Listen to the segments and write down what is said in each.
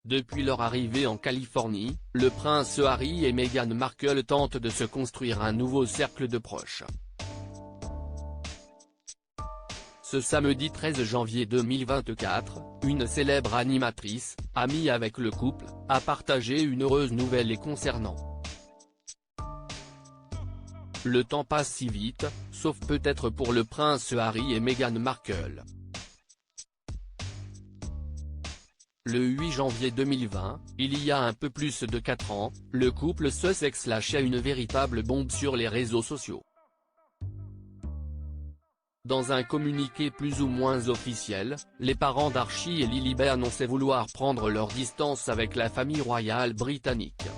Depuis leur arrivée en Californie, le prince Harry et Meghan Markle tentent de se construire un nouveau cercle de proches. Ce samedi 13 janvier 2024, une célèbre animatrice, amie avec le couple, a partagé une heureuse nouvelle les concernant. Le temps passe si vite, sauf peut-être pour le prince Harry et Meghan Markle. Le 8 janvier 2020, il y a un peu plus de 4 ans, le couple Sussex lâchait une véritable bombe sur les réseaux sociaux. Dans un communiqué plus ou moins officiel, les parents d'Archie et Lilibet annonçaient vouloir prendre leur distance avec la famille royale britannique.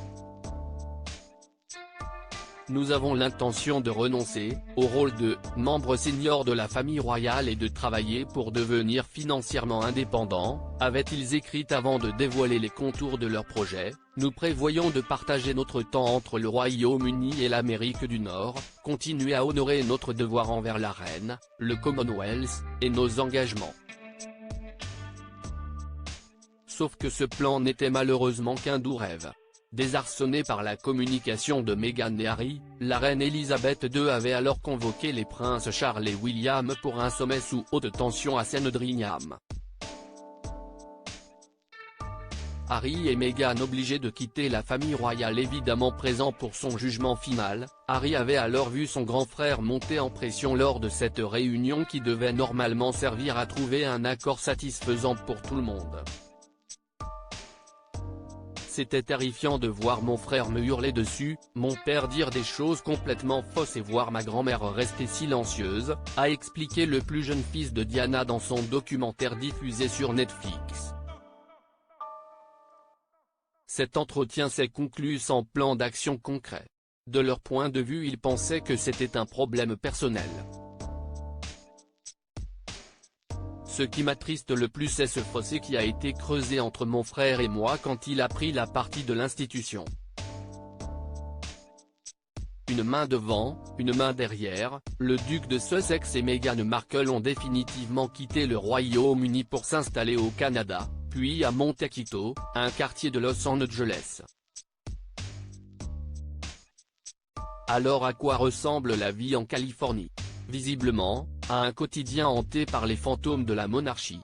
Nous avons l'intention de renoncer au rôle de membre senior de la famille royale et de travailler pour devenir financièrement indépendants, avaient-ils écrit avant de dévoiler les contours de leur projet. Nous prévoyons de partager notre temps entre le Royaume-Uni et l'Amérique du Nord, continuer à honorer notre devoir envers la reine, le Commonwealth, et nos engagements. Sauf que ce plan n'était malheureusement qu'un doux rêve. Désarçonnée par la communication de Meghan et Harry, la reine Elisabeth II avait alors convoqué les princes Charles et William pour un sommet sous haute tension à Sandringham. Harry et Meghan obligés de quitter la famille royale évidemment présent pour son jugement final, Harry avait alors vu son grand frère monter en pression lors de cette réunion qui devait normalement servir à trouver un accord satisfaisant pour tout le monde. C'était terrifiant de voir mon frère me hurler dessus, mon père dire des choses complètement fausses et voir ma grand-mère rester silencieuse, a expliqué le plus jeune fils de Diana dans son documentaire diffusé sur Netflix. Cet entretien s'est conclu sans plan d'action concret. De leur point de vue ils pensaient que c'était un problème personnel. Ce qui m'attriste le plus c'est ce fossé qui a été creusé entre mon frère et moi quand il a pris la partie de l'institution. Une main devant, une main derrière, le duc de Sussex et Meghan Markle ont définitivement quitté le Royaume-Uni pour s'installer au Canada, puis à Montecito, un quartier de Los Angeles. Alors à quoi ressemble la vie en Californie? Visiblement, à un quotidien hanté par les fantômes de la monarchie.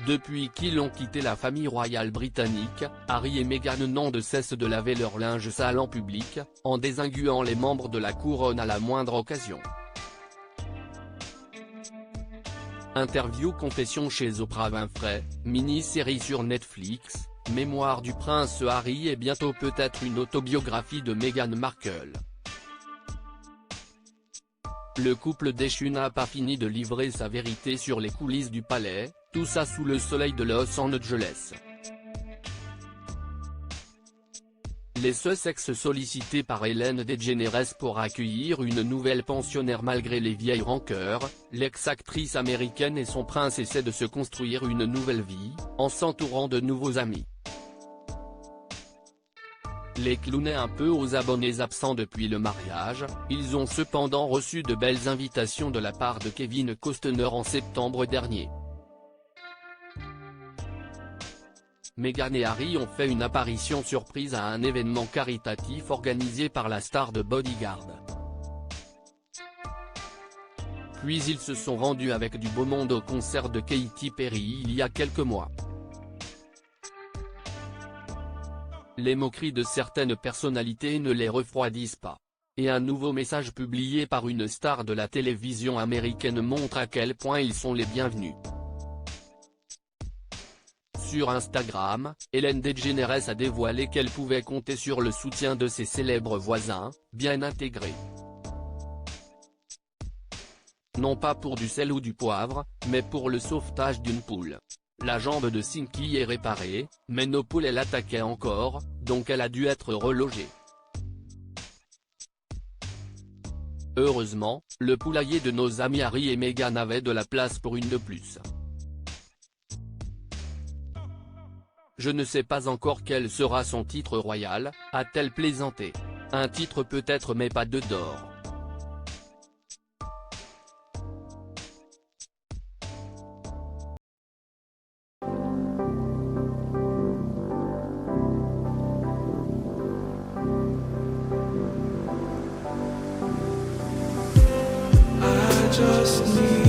Depuis qu'ils ont quitté la famille royale britannique, Harry et Meghan n'ont de cesse de laver leur linge sale en public, en désinguant les membres de la couronne à la moindre occasion. Interview confession chez Oprah Winfrey, mini-série sur Netflix, Mémoire du prince Harry et bientôt peut-être une autobiographie de Meghan Markle. Le couple déchu n'a pas fini de livrer sa vérité sur les coulisses du palais, tout ça sous le soleil de Los Angeles. Les Sussex sollicités par Ellen DeGeneres pour accueillir une nouvelle pensionnaire malgré les vieilles rancœurs, l'ex-actrice américaine et son prince essaient de se construire une nouvelle vie, en s'entourant de nouveaux amis. Les clowner un peu aux abonnés absents depuis le mariage, ils ont cependant reçu de belles invitations de la part de Kevin Costner en septembre dernier. Meghan et Harry ont fait une apparition surprise à un événement caritatif organisé par la star de Bodyguard. Puis ils se sont rendus avec du beau monde au concert de Katy Perry il y a quelques mois. Les moqueries de certaines personnalités ne les refroidissent pas. Et un nouveau message publié par une star de la télévision américaine montre à quel point ils sont les bienvenus. Sur Instagram, Ellen DeGeneres a dévoilé qu'elle pouvait compter sur le soutien de ses célèbres voisins, bien intégrés. Non pas pour du sel ou du poivre, mais pour le sauvetage d'une poule. La jambe de Sinky est réparée, mais nos poules l'attaquaient encore, donc elle a dû être relogée. Heureusement, le poulailler de nos amis Harry et Meghan avait de la place pour une de plus. Je ne sais pas encore quel sera son titre royal, a-t-elle plaisanté. Un titre peut-être mais pas d'or. just need